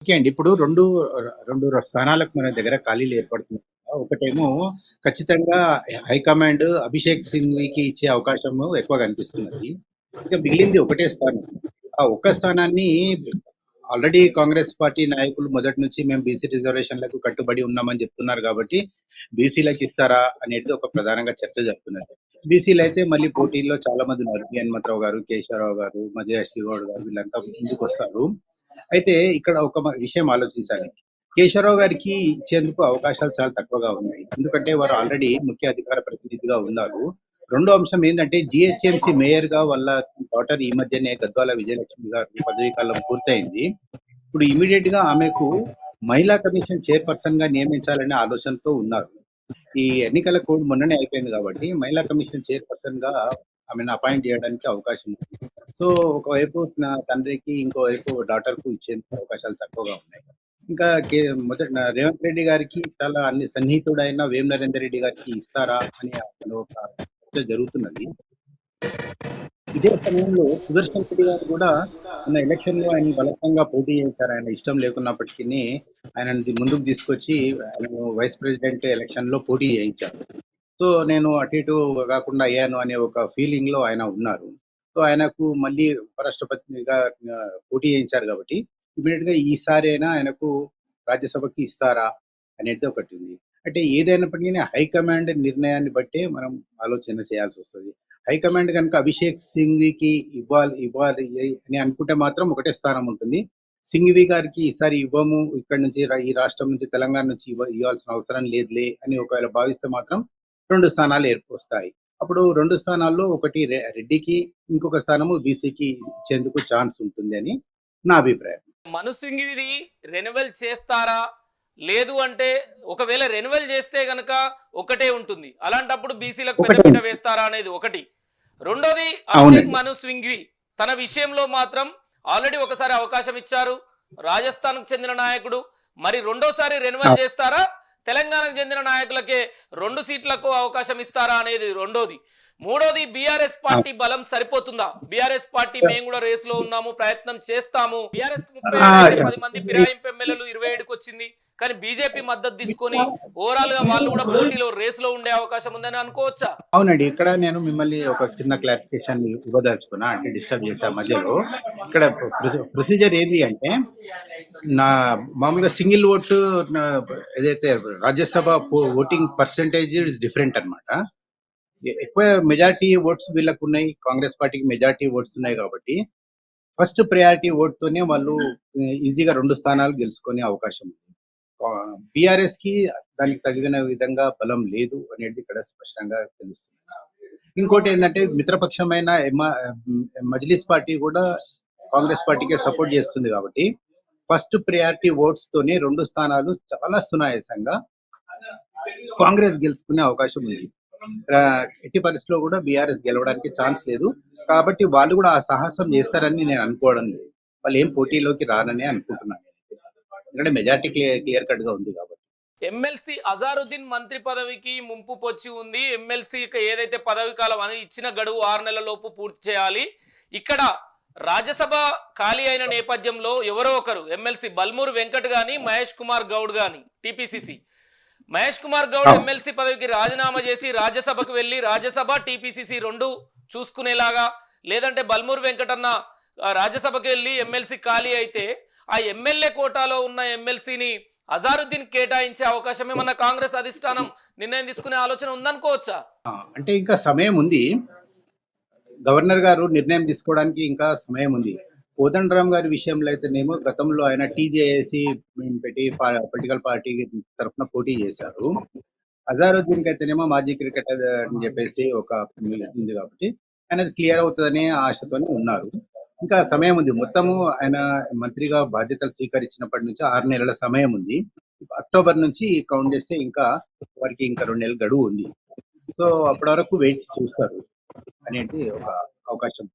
Okay అండి. ఇప్పుడు 2 స్థానాలకు మన దగ్గర ఖాళీలు ఏర్పడుతున్నాయి కదా! ఒకటేమో ఖచ్చితంగా హైకమాండ్ అభిషేక్ సింఘ్వికి ఇచ్చే అవకాశము ఎక్కువ కనిపిస్తున్నది. ఇక మిగిలింది ఒకటే స్థానం. ఆ ఒక్క స్థానాన్ని ఆల్రెడీ కాంగ్రెస్ పార్టీ నాయకులు మొదటి నుంచి మేము బీసీ రిజర్వేషన్‌లకు కట్టుబడి ఉన్నామని చెప్తున్నారు కాబట్టి, బీసీలకి ఇస్తారా అనేది ఒక ప్రధానంగా చర్చ జరుగుతున్నది. బీసీలైతే మళ్ళీ పోటీల్లో చాలా మంది ఉన్నారు. బి. హనుమంతరావు గారు, కేశవరావు గారు, మధ్య శ్రీగౌడ్ గారు వీళ్ళంతా ముందుకొస్తారు. అయితే ఇక్కడ ఒక విషయం ఆలోచించాలి. కేశవరావు గారికి ఇచ్చేందుకు అవకాశాలు చాలా తక్కువగా ఉన్నాయి. ఎందుకంటే వారు ఆల్రెడీ ముఖ్య అధికార ప్రతినిధిగా ఉన్నారు. రెండో అంశం ఏందంటే జీహెచ్ఎంసీ మేయర్‌గా వాళ్ళ డాటర్ ఈ మధ్యనే గద్వాల విజయలక్ష్మి గారి పదవీ కాలం పూర్తయింది. ఇప్పుడు ఇమ్మీడియేట్‌గా ఆమెకు మహిళా కమిషన్ చైర్‌పర్సన్‌గా నియమించాలనే ఆలోచనతో ఉన్నారు. ఈ ఎన్నికల కోడ్ మొన్ననే అయిపోయింది కాబట్టి మహిళా కమిషన్ చైర్‌పర్సన్‌గా ఆమెను అపాయింట్ చేయడానికి అవకాశం ఉంది. సో, ఒకవైపు నా తండ్రికి, ఇంకోవైపు డాటర్‌కు ఇచ్చేందుకు అవకాశాలు తక్కువగా ఉన్నాయి. ఇంకా కే మొదట రేవంత్ రెడ్డి గారికి చాలా అన్ని సన్నిహితుడైన వేం నరేందర్ రెడ్డి గారికి ఇస్తారా అని అసలు ఒక చర్చ జరుగుతున్నది. ఇదే సమయంలో సుదర్శన్ రెడ్డి గారు కూడా మొన్న ఎలక్షన్‌లో ఆయన్ని బలవంతంగా పోటీ చేశారు. ఆయన ఇష్టం లేకున్నప్పటికిని ఆయనని ముందుకు తీసుకొచ్చి ఆయనను వైస్ ప్రెసిడెంట్ ఎలక్షన్‌లో పోటీ చేయించారు. సో, నేను అటు ఇటు కాకుండా అయ్యాను అనే ఒక ఫీలింగ్‌లో ఆయన ఉన్నారు. సో, ఆయనకు మళ్ళీ ఉపరాష్ట్రపతిగా పోటీ చేయించారు కాబట్టి ఇమ్మీడియేట్‌గా ఈసారైనా ఆయనకు రాజ్యసభకి ఇస్తారా అనేది ఒకటుంది. అంటే ఏదైనప్పటికీ హైకమాండ్ నిర్ణయాన్ని బట్టే మనం ఆలోచన చేయాల్సొస్తది. హైకమాండ్ గనుక అభిషేక్ సింఘ్వికి ఇవ్వాలి అని అనుకుంటే మాత్రం ఒకటే స్థానం ఉంటుంది. సింఘ్వి గారికి ఈసారి ఇవ్వము, ఇక్కడి నుంచి ఈ రాష్ట్రం నుంచి తెలంగాణ నుంచి ఇవ్వాల్సిన అవసరం లేదులే అని ఒకవేళ భావిస్తే మాత్రం 2 స్థానాలు వస్తాయి. అప్పుడు 2 స్థానాల్లో ఒకటి రెడ్డికి, ఇంకొక స్థానము బీసీకి ఇచ్చేందుకు ఛాన్స్ ఉంటుంది అని నా అభిప్రాయం. మను సింఘ్విది రెన్యువల్ చేస్తారా? లేదు అంటే ఒకవేళ రెన్యువల్ చేస్తే గనక ఒకటే ఉంటుంది. అలాంటప్పుడు బీసీలకు ఒకటే పెద్దపీట వేస్తారా అనేది ఒకటి. రెండోది అభిషేక్ అవునండి. మను సింఘ్వి తన విషయంలో మాత్రం ఆల్రెడీ ఒకసారి అవకాశం ఇచ్చారు. రాజస్థాన్‌కు చెందిన నాయకుడు. మరి రెండోసారి రెన్యువల్ చేస్తారా? తెలంగాణకు చెందిన నాయకులకే 2 సీట్లకు అవకాశం ఇస్తారా అనేది రెండోది. మూడోది బీఆర్ఎస్ పార్టీ బలం సరిపోతుందా? బీఆర్ఎస్ పార్టీ మేము కూడా రేసులో ఉన్నాము, ప్రయత్నం చేస్తాము. బీఆర్ఎస్ కు 37 అయితే 10 మంది ఫిరాయింపు ఎమ్మెల్యేలు 27కి వచ్చింది. కానీ బీజేపీ మద్దతు తీసుకొని ఓవరాల్ గా వాళ్ళు కూడా పోటీలో రేసులో ఉండే అవకాశం ఉందని అనుకోవచ్చా? అవునండి. ఇక్కడ నేను మిమ్మల్ని ఒక చిన్న క్లారిఫికేషన్ ఇవ్వదలుచుకున్నా. అంటే డిస్టర్బ్ చేశా మధ్యలో. ఇక్కడ ప్రొసీజర్ ఏంది అంటే, నా మామూలుగా సింగిల్ ఓటు నా ఏదైతే Rajya Sabha voting percentage is different అన్నమాట. ఎక్కువ మెజారిటీ ఓట్స్ వీళ్ళకున్నాయి. కాంగ్రెస్ పార్టీకి మెజారిటీ ఓట్స్ ఉన్నాయి కాబట్టి, ఫస్ట్ ప్రయారిటీ ఓట్‌తోనే వాళ్ళు ఈజీగా 2 స్థానాలు గెలుచుకునే అవకాశం ఉంది. బీఆర్ఎస్‌కి దానికి తగిన విధంగా బలం లేదు అనేది ఇక్కడ స్పష్టంగా తెలుస్తుంది. ఇంకోటేందంటే మిత్రపక్షమైన మజ్లిస్ పార్టీ కూడా కాంగ్రెస్ పార్టీకే సపోర్ట్ చేస్తుంది కాబట్టి, ఫస్ట్ ప్రయారిటీ ఓట్స్‌తోనే 2 స్థానాలు చాలా సునాయాసంగా కాంగ్రెస్ గెలుచుకునే అవకాశం ఉంది. ఎట్టి పరిస్థితిలో కూడా బీఆర్ఎస్ గెలవడానికి ఛాన్స్ లేదు. కాబట్టి వాళ్ళు కూడా ఆ సాహసం చేస్తారని నేను అనుకోవడం లేదు. వాళ్ళేం పోటీలోకి రారనే అనుకుంటున్నాను. ఎందుకంటే మెజారిటీ క్లియర్ కట్‌గా ఉంది కాబట్టి. ఎమ్మెల్సీ అజారుద్దీన్ మంత్రి పదవికి ముంపు పొచ్చి ఉంది. ఎమ్మెల్సీకి ఏదైతే పదవి కాలం అని ఇచ్చిన గడువు 6 నెలల లోపు పూర్తి చేయాలి. ఇక్కడ రాజ్యసభ ఖాళీ అయిన నేపథ్యంలో ఎవరో ఒకరు ఎమ్మెల్సీ బల్మూరు వెంకట్ గాని, మహేష్ కుమార్ గౌడ్ గాని టీపీసీసీ మహేష్ కుమార్ గౌడ్ ఎమ్మెల్సీ పదవికి రాజీనామా చేసి రాజ్యసభకు వెళ్లి రాజ్యసభ టీపీసీసీ 2 చూసుకునేలాగా, లేదంటే బల్మూరు వెంకటన్న రాజ్యసభకు వెళ్లి ఎమ్మెల్సీ ఖాళీ అయితే ఆ ఎమ్మెల్యే కోటాలో ఉన్న ఎమ్మెల్సీని అజారుద్దీన్ కేటాయించే అవకాశం ఏమన్నా కాంగ్రెస్ అధిష్టానం నిర్ణయం తీసుకునే ఆలోచన ఉందనుకోవచ్చా? అంటే ఇంకా సమయం ఉంది. గవర్నర్ గారు నిర్ణయం తీసుకోవడానికి ఇంకా సమయం ఉంది. కోదండరాం గారి విషయంలో అయితేనేమో గతంలో ఆయన టీజేఏసీ పెట్టి పొలిటికల్ పార్టీ తరఫున పోటీ చేశారు. అజారుద్దీన్‌కి అయితేనేమో మాజీ క్రికెటర్ అని చెప్పేసి ఒక ఉంది కాబట్టి ఆయనది క్లియర్ అవుతదనే ఆశతోనే ఉన్నారు. ఇంకా సమయం ఉంది. మొత్తము ఆయన మంత్రిగా బాధ్యతలు స్వీకరించినప్పటి నుంచి 6 నెలల సమయం ఉంది. అక్టోబర్ నుంచి కౌంట్ చేస్తే ఇంకా వారికి ఇంకా 2 నెలల గడువు ఉంది. సో, అప్పటి వరకు వెయిట్ చూస్తారు అనేది ఒక అవకాశం.